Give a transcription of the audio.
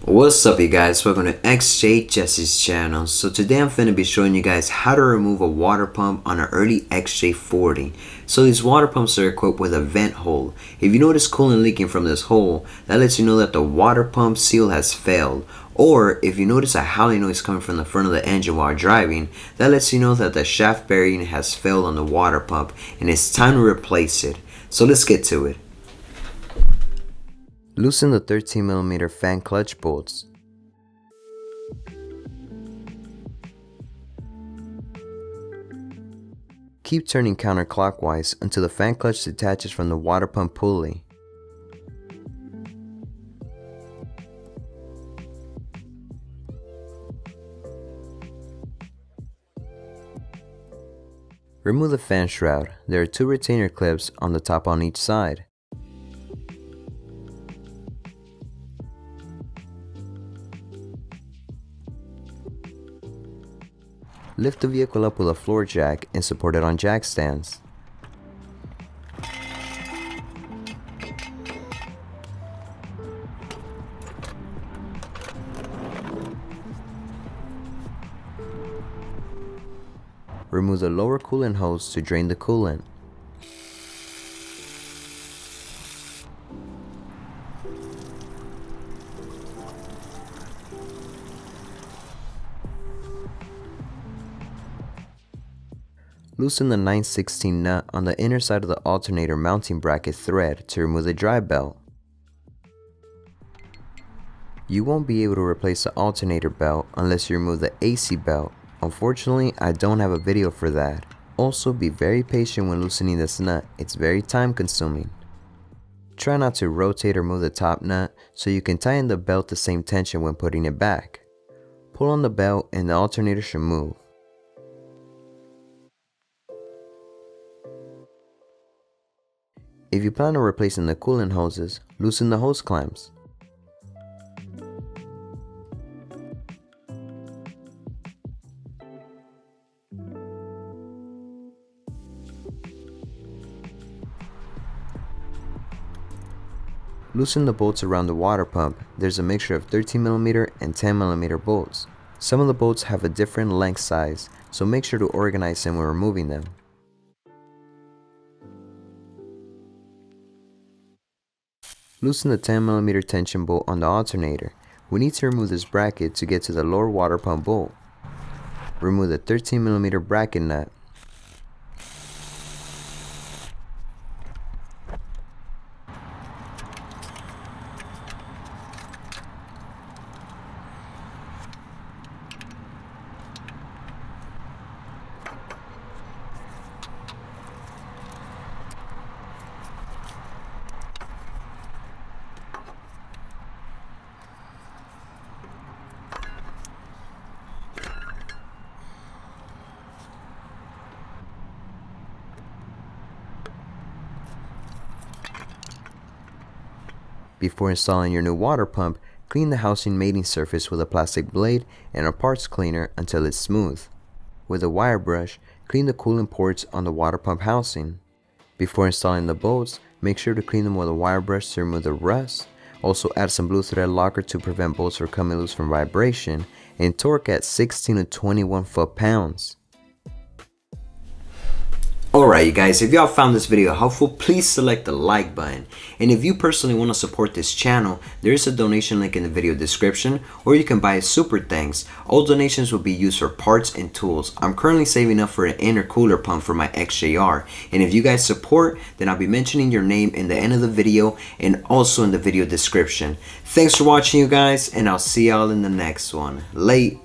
What's up you guys, welcome to XJ6 channel. So today I'm finna be showing you guys how to remove a water pump on an early XJ40. So these water pumps are equipped with a vent hole. If you notice coolant leaking from this hole, that lets you know that the water pump seal has failed. Or if you notice a howling noise coming from the front of the engine while driving, that lets you know that the shaft bearing has failed on the water pump and it's time to replace it. So let's get to it. Loosen the 13mm fan clutch bolts. Keep turning counterclockwise until the fan clutch detaches from the water pump pulley. Remove the fan shroud. There are 2 retainer clips on the top on each side. Lift the vehicle up with a floor jack and support it on jack stands. Remove the lower coolant hose to drain the coolant. Loosen the 9/16 nut on the inner side of the alternator mounting bracket thread to remove the drive belt. You won't be able to replace the alternator belt unless you remove the AC belt. Unfortunately, I don't have a video for that. Also, be very patient when loosening this nut, it's very time consuming. Try not to rotate or move the top nut so you can tighten the belt the same tension when putting it back. Pull on the belt and the alternator should move. If you plan on replacing the coolant hoses, loosen the hose clamps. Loosen the bolts around the water pump. There's a mixture of 13mm and 10mm bolts. Some of the bolts have a different length size, so make sure to organize them when removing them. Loosen the 10mm tension bolt on the alternator. We need to remove this bracket to get to the lower water pump bolt. Remove the 13mm bracket nut. Before installing your new water pump, clean the housing mating surface with a plastic blade and a parts cleaner until it's smooth. With a wire brush, clean the coolant ports on the water pump housing. Before installing the bolts, make sure to clean them with a wire brush to remove the rust. Also add some blue thread locker to prevent bolts from coming loose from vibration, and torque at 16 to 21 foot-pounds. Alright you guys, if y'all found this video helpful, please select the like button. And if you personally want to support this channel, there is a donation link in the video description, or you can buy a super thanks. All donations will be used for parts and tools. I'm currently saving up for an intercooler pump for my XJR, and if you guys support, then I'll be mentioning your name in the end of the video and also in the video description. Thanks for watching you guys, and I'll see y'all in the next one. Late.